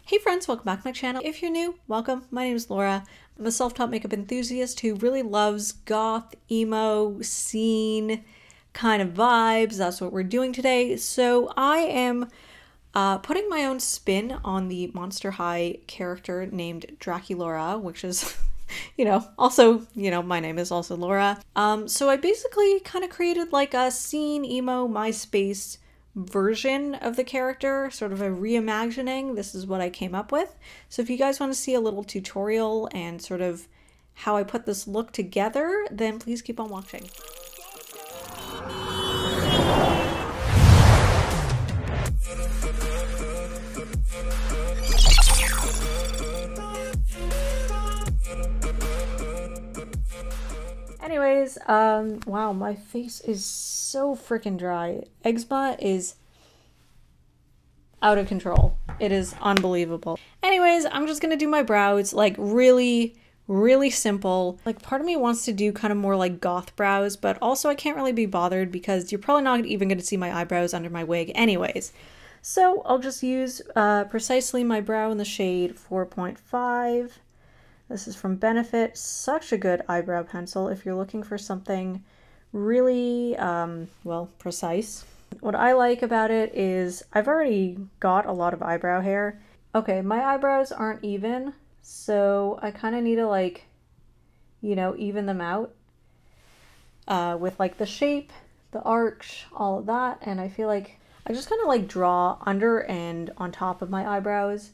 Hey friends, welcome back to my channel. If you're new, welcome. My name is Laura. I'm a self-taught makeup enthusiast who really loves goth, emo, scene kind of vibes. That's what we're doing today. So I am putting my own spin on the Monster High character named Draculaura, which is, my name is also Laura. So I basically kind of created like a scene, emo, MySpace version of the character, sort of a reimagining. This is what I came up with. So if you guys want to see a little tutorial and sort of how I put this look together, then please keep on watching. Anyways, wow, my face is so freaking dry. Eczema is out of control. It is unbelievable. Anyways, I'm just gonna do my brows, like really simple. Like part of me wants to do kind of more like goth brows, but also I can't really be bothered because you're probably not even gonna see my eyebrows under my wig anyways. So I'll just use precisely my brow in the shade 4.5. This is from Benefit. Such a good eyebrow pencil if you're looking for something really, well, precise. What I like about it is I've already got a lot of eyebrow hair. Okay, my eyebrows aren't even, so I kind of need to like, even them out with like the shape, the arch, all of that. And I feel like I just kind of like draw under and on top of my eyebrows.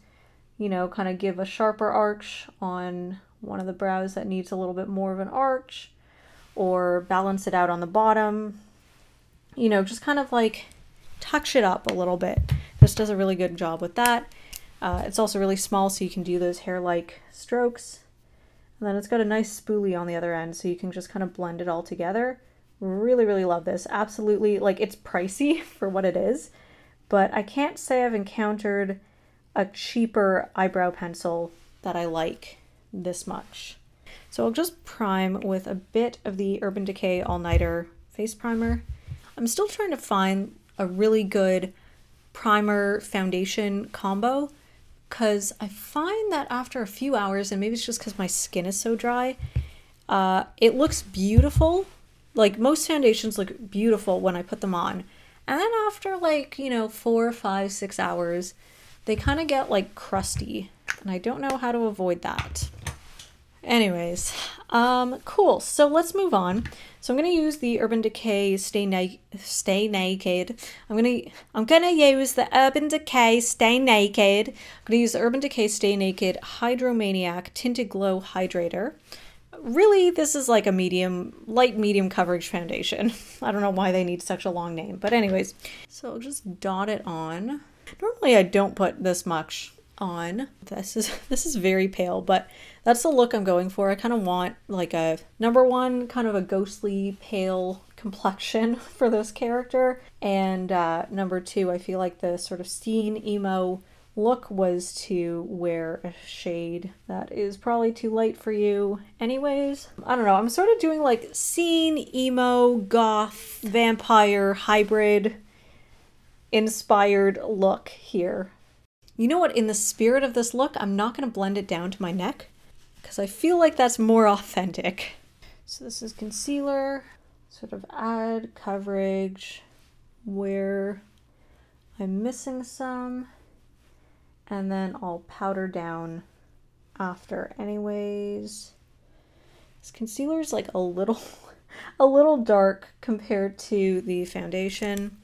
Kind of give a sharper arch on one of the brows that needs a little bit more of an arch, or balance it out on the bottom. Just kind of like touch it up a little bit. This does a really good job with that. It's also really small, so you can do those hair-like strokes. And then it's got a nice spoolie on the other end, so you can just kind of blend it all together. Really love this. Absolutely, like, it's pricey for what it is, but I can't say I've encountered a cheaper eyebrow pencil that I like this much. So I'll just prime with a bit of the Urban Decay All-Nighter face primer. I'm still trying to find a really good primer foundation combo because I find that after a few hours, and maybe it's just because my skin is so dry, it looks beautiful. Like most foundations look beautiful when I put them on. And then after like, 4, 5, 6 hours, they kind of get like crusty, and I don't know how to avoid that. Anyways, cool. So let's move on. So I'm gonna use the Urban Decay Stay Naked. I'm gonna use the Urban Decay Stay Naked. I'm gonna use the Urban Decay Stay Naked Hydromaniac Tinted Glow Hydrator. Really, this is like a light medium coverage foundation. I don't know why they need such a long name, but anyways. So I'll just dot it on. Normally I don't put this much on. This is very pale, but that's the look I'm going for. I kind of want like a number one, kind of a ghostly pale complexion for this character. And number two, I feel like the sort of scene emo look was to wear a shade that is probably too light for you anyways. I don't know, I'm sort of doing like scene, emo, goth, vampire, hybrid inspired look here. You know what, in the spirit of this look, I'm not going to blend it down to my neck because I feel like that's more authentic. So this is concealer, sort of add coverage where I'm missing some, and then I'll powder down after anyways. This concealer is like a little dark compared to the foundation.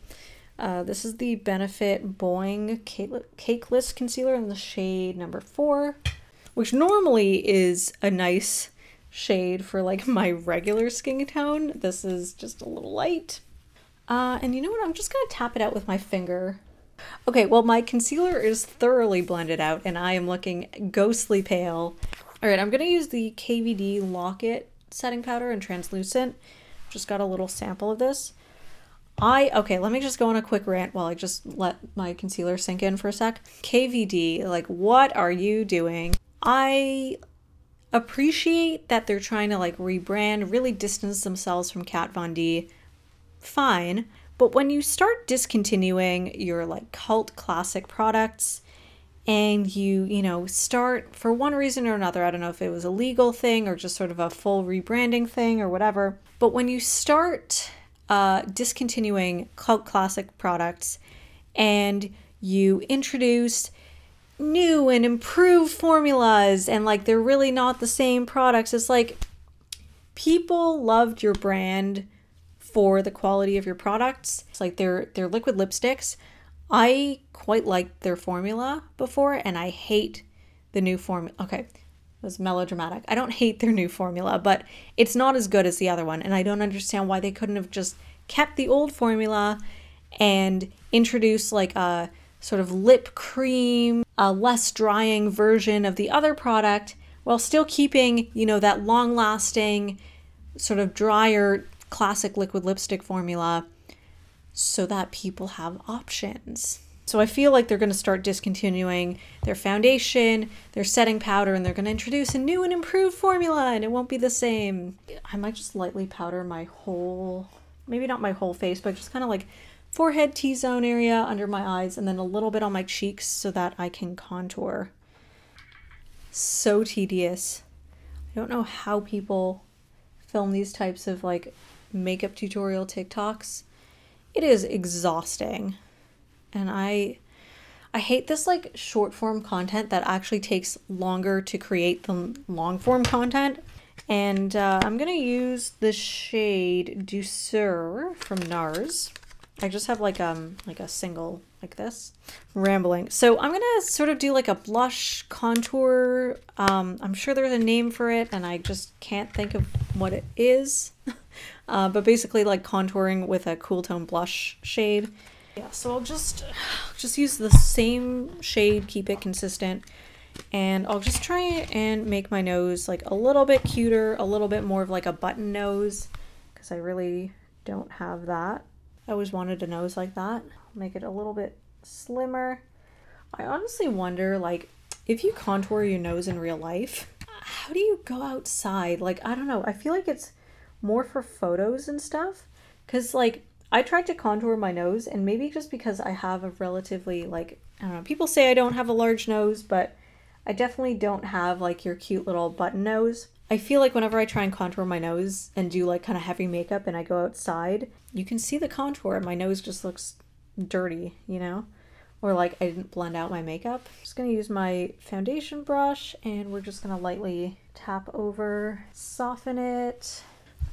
This is the Benefit Boing Cakeless Concealer in the shade number 4, which normally is a nice shade for like my regular skin tone. This is just a little light. And you know what? I'm just gonna tap it out with my finger. Okay, well, my concealer is thoroughly blended out and I am looking ghostly pale. All right, I'm gonna use the KVD Lock-It setting powder in translucent. Just got a little sample of this. Okay, let me just go on a quick rant while I just let my concealer sink in for a sec. KVD, like, what are you doing? I appreciate that they're trying to like rebrand, really distance themselves from Kat Von D. Fine, but when you start discontinuing your like cult classic products and you know, start for one reason or another. I don't know if it was a legal thing or just sort of a full rebranding thing or whatever. But when you start discontinuing cult classic products and you introduce new and improved formulas and like they're really not the same products, it's like people loved your brand for the quality of your products. It's like they're liquid lipsticks. I quite liked their formula before, and I hate the new formula. Okay, it was melodramatic. I don't hate their new formula, but it's not as good as the other one, and I don't understand why they couldn't have just kept the old formula and introduced like a sort of lip cream, a less drying version of the other product, while still keeping, you know, that long-lasting, sort of drier classic liquid lipstick formula so that people have options. So I feel like they're going to start discontinuing their foundation, their setting powder, and they're going to introduce a new and improved formula, and it won't be the same. I might just lightly powder my whole, maybe not my whole face, but just kind of like forehead, T-zone area, under my eyes, and then a little bit on my cheeks so that I can contour. So tedious. I don't know how people film these types of like makeup tutorial TikToks. It is exhausting. And I hate this like short form content that actually takes longer to create than long form content. And I'm gonna use the shade Douceur from NARS. I just have like a single like this. Rambling. So I'm gonna sort of do like a blush contour. I'm sure there's a name for it and I just can't think of what it is. But basically like contouring with a cool tone blush shade. Yeah, so I'll just use the same shade, keep it consistent, and I'll just try and make my nose like a little bit cuter, a little bit more of like a button nose, because I really don't have that. I always wanted a nose like that. Make it a little bit slimmer. I honestly wonder, like, if you contour your nose in real life, how do you go outside? Like, I don't know. I feel like it's more for photos and stuff, because like I tried to contour my nose, and maybe just because I have a relatively, like, I don't know, people say I don't have a large nose, but I definitely don't have like your cute little button nose. I feel like whenever I try and contour my nose and do like kind of heavy makeup and I go outside, you can see the contour and my nose just looks dirty, you know? Or like I didn't blend out my makeup. I'm just gonna use my foundation brush and we're just gonna lightly tap over, soften it.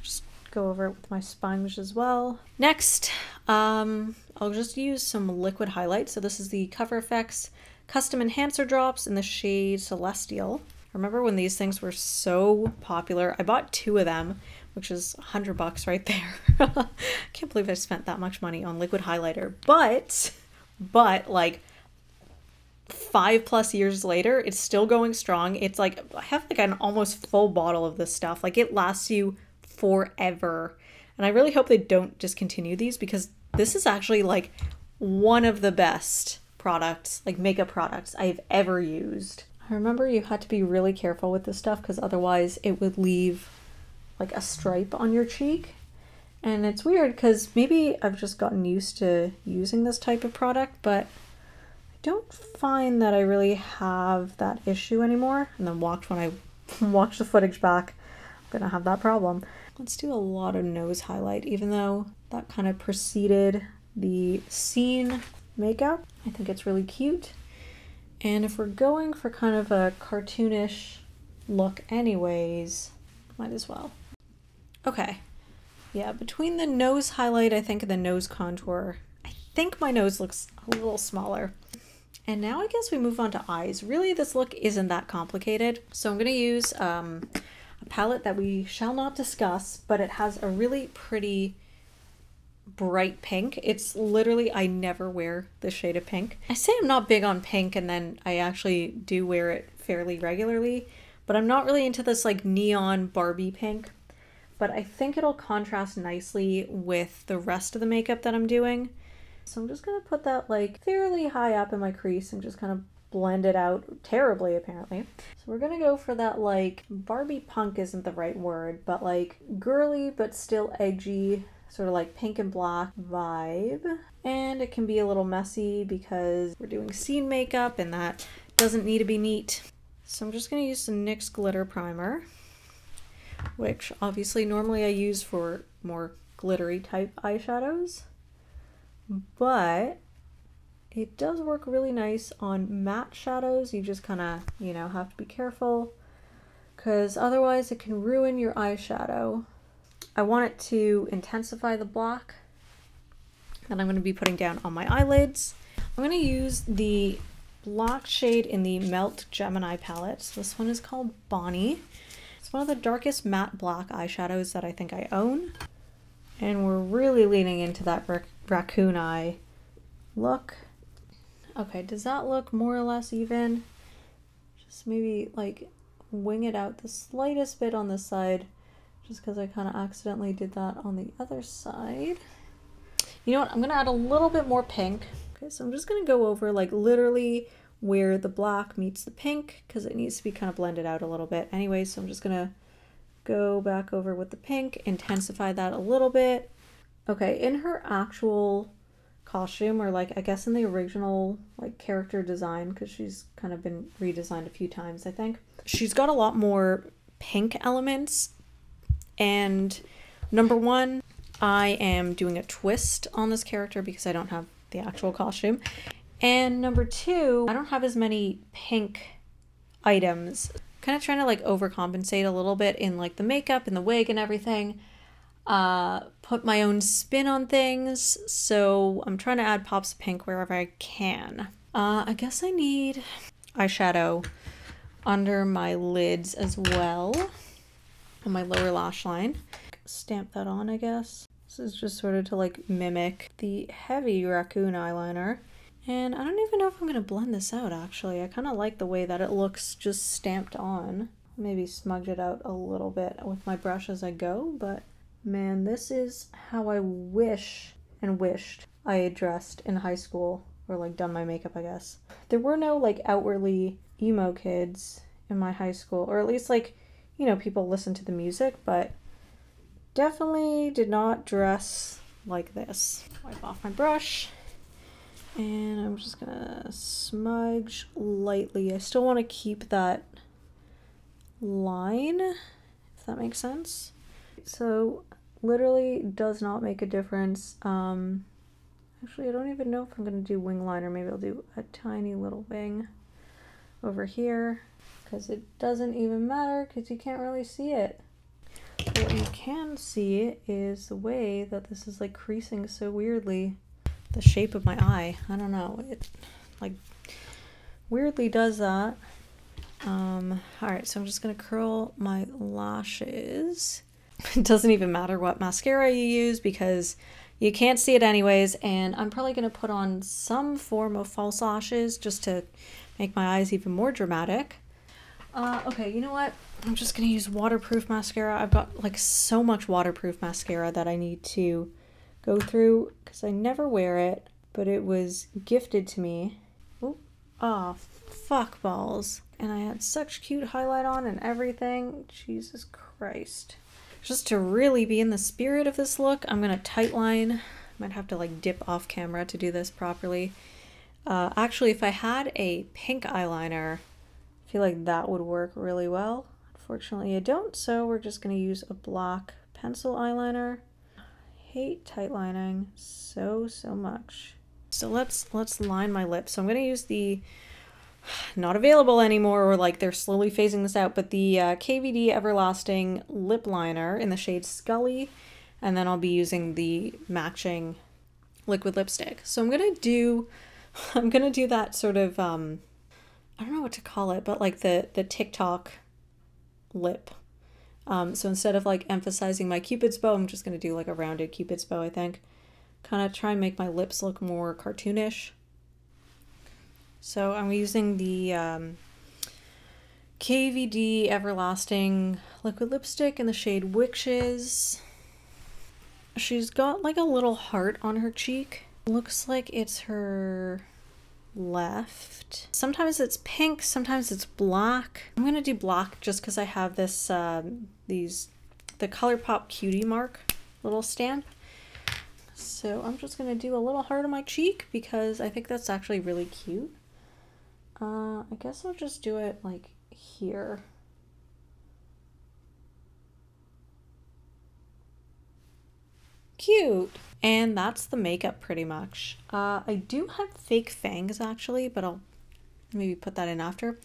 Just go over it with my sponge as well. Next, I'll just use some liquid highlight. So this is the Cover FX Custom Enhancer Drops in the shade Celestial. Remember when these things were so popular? I bought 2 of them, which is $100 right there. I can't believe I spent that much money on liquid highlighter, but like 5+ years later, it's still going strong. It's like, I have like an almost full bottle of this stuff. Like it lasts you forever. And I really hope they don't discontinue these, because this is actually like one of the best products, like makeup products I've ever used. I remember you had to be really careful with this stuff because otherwise it would leave like a stripe on your cheek. And it's weird because maybe I've just gotten used to using this type of product, but I don't find that I really have that issue anymore. And then when I watch the footage back, I'm gonna have that problem. Let's do a lot of nose highlight, even though that kind of preceded the scene makeup. I think it's really cute. And if we're going for kind of a cartoonish look anyways, might as well. Okay. Yeah, between the nose highlight, I think, and the nose contour, I think my nose looks a little smaller. And now I guess we move on to eyes. Really, this look isn't that complicated. So I'm going to use a palette that we shall not discuss, but it has a really pretty bright pink. It's literally, I never wear this shade of pink. I say I'm not big on pink, and then I actually do wear it fairly regularly, but I'm not really into this like neon Barbie pink. But I think it'll contrast nicely with the rest of the makeup that I'm doing. So I'm just gonna put that like fairly high up in my crease and just kind of blend it out terribly, apparently. So we're gonna go for that like Barbie punk isn't the right word, but like girly but still edgy, sort of like pink and black vibe. And it can be a little messy because we're doing scene makeup and that doesn't need to be neat. So I'm just going to use the NYX glitter primer, which obviously normally I use for more glittery type eyeshadows, but it does work really nice on matte shadows. You just kind of, you know, have to be careful because otherwise it can ruin your eyeshadow. I want it to intensify the black that I'm going to be putting down on my eyelids. I'm going to use the black shade in the Melt Gemini palette. So this one is called Bonnie. It's one of the darkest matte black eyeshadows that I think I own. And we're really leaning into that raccoon eye look. Okay, does that look more or less even? Just maybe like wing it out the slightest bit on this side, just because I kind of accidentally did that on the other side. You know what, I'm gonna add a little bit more pink. Okay, so I'm just gonna go over like literally where the black meets the pink, because it needs to be kind of blended out a little bit anyway. So I'm just gonna go back over with the pink, intensify that a little bit. Okay, in her actual costume, or like I guess in the original like character design, because she's kind of been redesigned a few times, I think she's got a lot more pink elements. And number one, I am doing a twist on this character because I don't have the actual costume, and number two, I don't have as many pink items. Kind of trying to like overcompensate a little bit in like the makeup and the wig and everything. Put my own spin on things, so I'm trying to add pops of pink wherever I can. I guess I need eyeshadow under my lids as well, on my lower lash line. Stamp that on, I guess. This is just sort of to like mimic the heavy raccoon eyeliner. And I don't even know if I'm gonna blend this out actually. I kind of like the way that it looks just stamped on. Maybe smudge it out a little bit with my brush as I go, but man, this is how I wish and wished I had dressed in high school, or like done my makeup, I guess. There were no like outwardly emo kids in my high school, or at least like, you know, people listen to the music, but definitely did not dress like this. Wipe off my brush, and I'm just gonna smudge lightly. I still want to keep that line, if that makes sense. So literally does not make a difference. Actually, I don't even know if I'm gonna do wing liner. Maybe I'll do a tiny little wing over here, because it doesn't even matter because you can't really see it. But what you can see is the way that this is like creasing so weirdly. The shape of my eye, I don't know, it like weirdly does that. Alright, so I'm just gonna curl my lashes. It doesn't even matter what mascara you use because you can't see it anyways, and I'm probably gonna put on some form of false lashes just to make my eyes even more dramatic. Okay, you know what? I'm just gonna use waterproof mascara. I've got like so much waterproof mascara that I need to go through because I never wear it, but it was gifted to me. Oh, fuck balls. And I had such cute highlight on and everything. Jesus Christ. Just to really be in the spirit of this look, I'm gonna tightline. Might have to like dip off camera to do this properly. Actually, if I had a pink eyeliner, I feel like that would work really well. Unfortunately, I don't, so we're just gonna use a black pencil eyeliner. I hate tightlining so much. So let's line my lips. So I'm gonna use the not available anymore, or like they're slowly phasing this out, but the KVD Everlasting lip liner in the shade Scully, and then I'll be using the matching liquid lipstick. So I'm gonna do that sort of I don't know what to call it, but like the TikTok lip. So instead of like emphasizing my Cupid's bow, I'm just gonna do like a rounded Cupid's bow, I think. Kind of try and make my lips look more cartoonish. So I'm using the KVD Everlasting liquid lipstick in the shade Witches. She's got like a little heart on her cheek. Looks like it's her left. Sometimes it's pink, sometimes it's black. I'm gonna do black just because I have this the ColourPop Cutie Mark little stamp. So I'm just gonna do a little heart on my cheek because I think that's actually really cute. I guess I'll just do it like here. Cute. And that's the makeup pretty much. I do have fake fangs actually, but I'll maybe put that in after.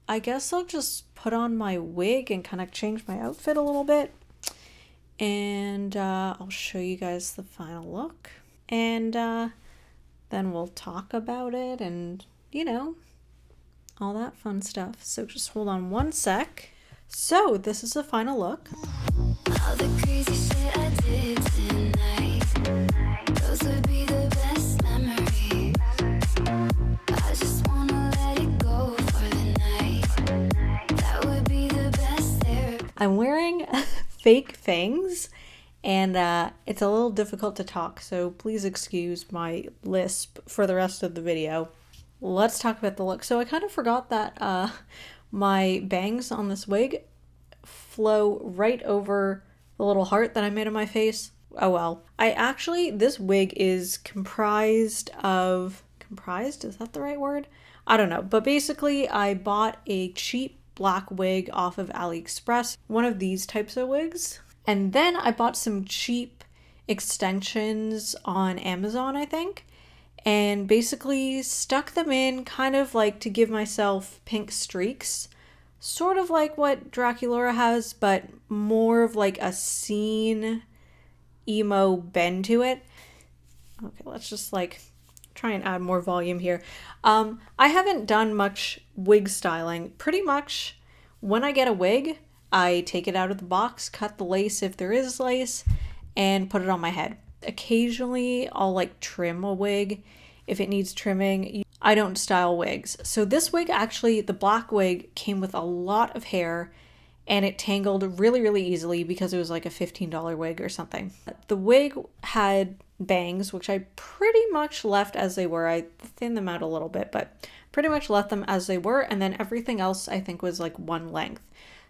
I guess I'll just put on my wig and kind of change my outfit a little bit. And I'll show you guys the final look. And then we'll talk about it and, you know, all that fun stuff. So just hold on one sec. So this is the final look. All the crazy shit I did tonight, those would be the best memories. I just wanna let it go for the night. That would be the best therapy. I'm wearing fake fangs and it's a little difficult to talk, so please excuse my lisp for the rest of the video. Let's talk about the look. So I kind of forgot that my bangs on this wig flow right over the little heart that I made on my face. Oh well. This wig is comprised, is that the right word? I don't know, but basically I bought a cheap black wig off of AliExpress, one of these types of wigs. And then I bought some cheap extensions on Amazon, I think, and basically stuck them in kind of like to give myself pink streaks, sort of like what Draculaura has, but more of like a scene emo bend to it. Okay, let's just like try and add more volume here. I haven't done much wig styling. Pretty much when I get a wig, I take it out of the box, cut the lace if there is lace, and put it on my head. Occasionally I'll like trim a wig if it needs trimming. I don't style wigs. So this wig, actually, the black wig came with a lot of hair and it tangled really, really easily because it was like a $15 wig or something. The wig had bangs, which I pretty much left as they were. I thinned them out a little bit, but pretty much left them as they were. And then everything else I think was like one length.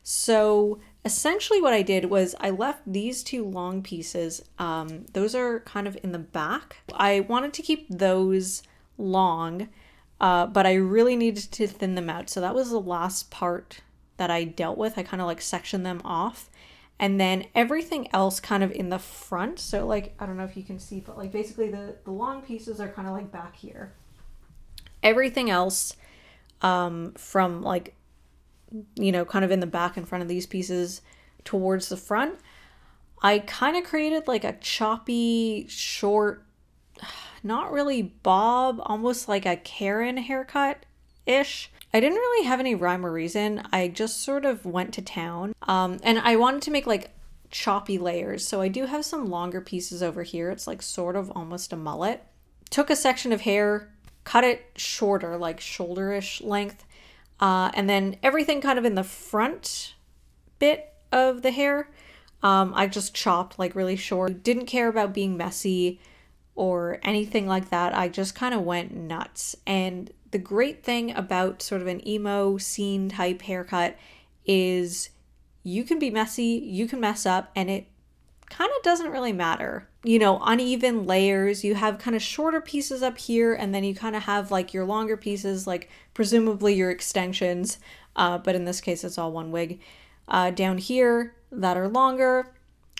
So essentially what I did was I left these two long pieces. Those are kind of in the back. I wanted to keep those long, but I really needed to thin them out. So that was the last part that I dealt with. I kind of like sectioned them off. And then everything else kind of in the front. So like, I don't know if you can see, but like basically the long pieces are kind of like back here. Everything else from like, you know, kind of in the back in front of these pieces towards the front, I kind of created like a choppy, short, not really bob, almost like a Karen haircut-ish. I didn't really have any rhyme or reason. I just sort of went to town. And I wanted to make like choppy layers. So I do have some longer pieces over here. It's like sort of almost a mullet. Took a section of hair, cut it shorter, like shoulder-ish length. And then everything kind of in the front bit of the hair, I just chopped like really short. Didn't care about being messy or anything like that. I just kind of went nuts. And the great thing about sort of an emo scene type haircut is you can be messy, you can mess up, and it kind of doesn't really matter. You know, uneven layers, you have kind of shorter pieces up here, and then you kind of have like your longer pieces, like presumably your extensions, but in this case it's all one wig, down here that are longer.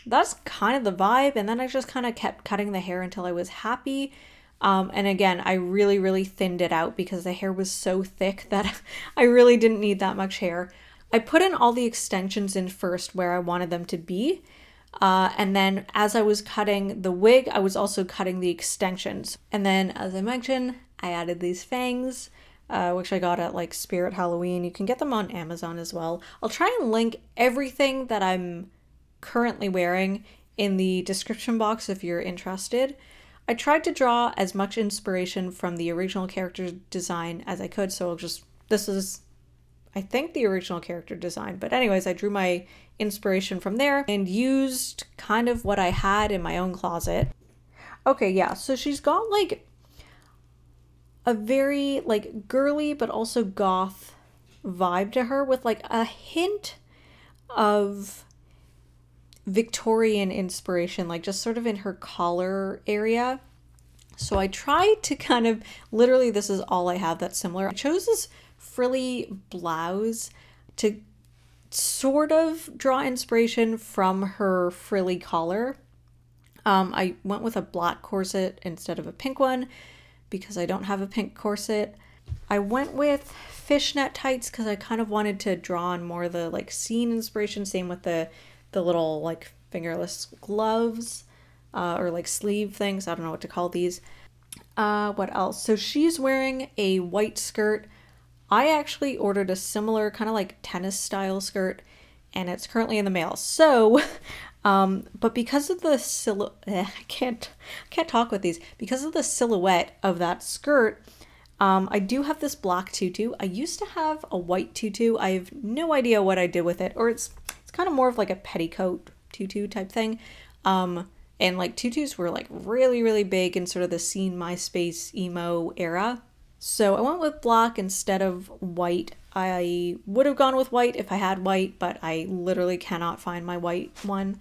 That's kind of the vibe. And then I just kind of kept cutting the hair until I was happy. And again, I really, really thinned it out because the hair was so thick that I really didn't need that much hair. I put in all the extensions in first where I wanted them to be. And then as I was cutting the wig, I was also cutting the extensions. And then, as I mentioned, I added these fangs, which I got at like Spirit Halloween. You can get them on Amazon as well. I'll try and link everything that I'm currently wearing in the description box if you're interested. I tried to draw as much inspiration from the original character design as I could. So this is, I think, the original character design. But anyways, I drew my inspiration from there and used kind of what I had in my own closet. Okay, yeah, so she's got like a very like girly but also goth vibe to her with like a hint of Victorian inspiration, like just sort of in her collar area. So I tried to kind of, literally this is all I have that's similar. I chose this frilly blouse to sort of draw inspiration from her frilly collar. I went with a black corset instead of a pink one because I don't have a pink corset. I went with fishnet tights because I kind of wanted to draw on more of the like scene inspiration. Same with the little like fingerless gloves or like sleeve things. I don't know what to call these. What else? So she's wearing a white skirt. I actually ordered a similar kind of like tennis style skirt and it's currently in the mail. So, but because of the I can't talk with these. Because of the silhouette of that skirt, I do have this black tutu. I used to have a white tutu. I have no idea what I did with it, or it's kind of more of like a petticoat tutu type thing. And like tutus were like really, really big in sort of the scene MySpace emo era. So I went with black instead of white. I would have gone with white if I had white, but I literally cannot find my white one.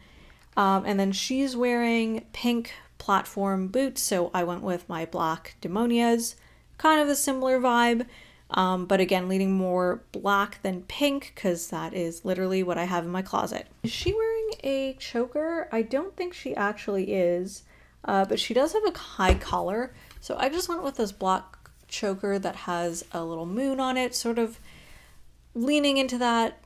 And then she's wearing pink platform boots, so I went with my black Demonias. Kind of a similar vibe, but again, leaning more black than pink because that is literally what I have in my closet. Is she wearing a choker? I don't think she actually is, but she does have a high collar. So I just went with this black choker that has a little moon on it, sort of leaning into that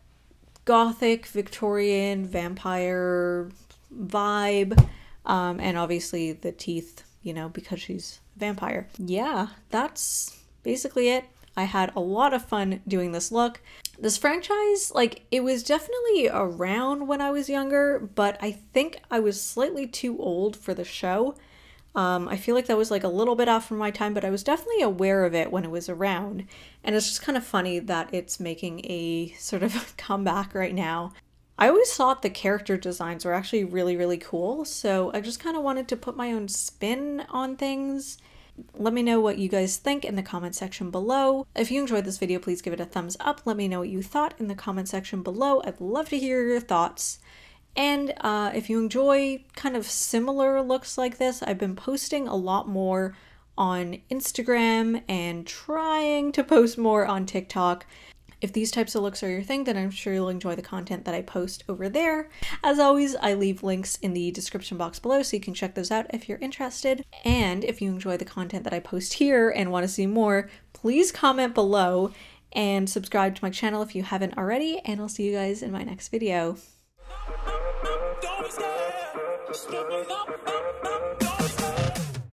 gothic Victorian vampire vibe, and obviously the teeth, you know, because she's a vampire. Yeah, that's basically it. I had a lot of fun doing this look. This franchise, like, it was definitely around when I was younger, but I think I was slightly too old for the show. I feel like that was like a little bit off from my time, but I was definitely aware of it when it was around. And it's just kind of funny that it's making a sort of comeback right now. I always thought the character designs were actually really, really cool. So I just kind of wanted to put my own spin on things. Let me know what you guys think in the comment section below. If you enjoyed this video, please give it a thumbs up. Let me know what you thought in the comment section below. I'd love to hear your thoughts. And if you enjoy kind of similar looks like this, I've been posting a lot more on Instagram and trying to post more on TikTok. If these types of looks are your thing, then I'm sure you'll enjoy the content that I post over there. As always, I leave links in the description box below so you can check those out if you're interested. And if you enjoy the content that I post here and want to see more, please comment below and subscribe to my channel if you haven't already, and I'll see you guys in my next video. Don't be scared.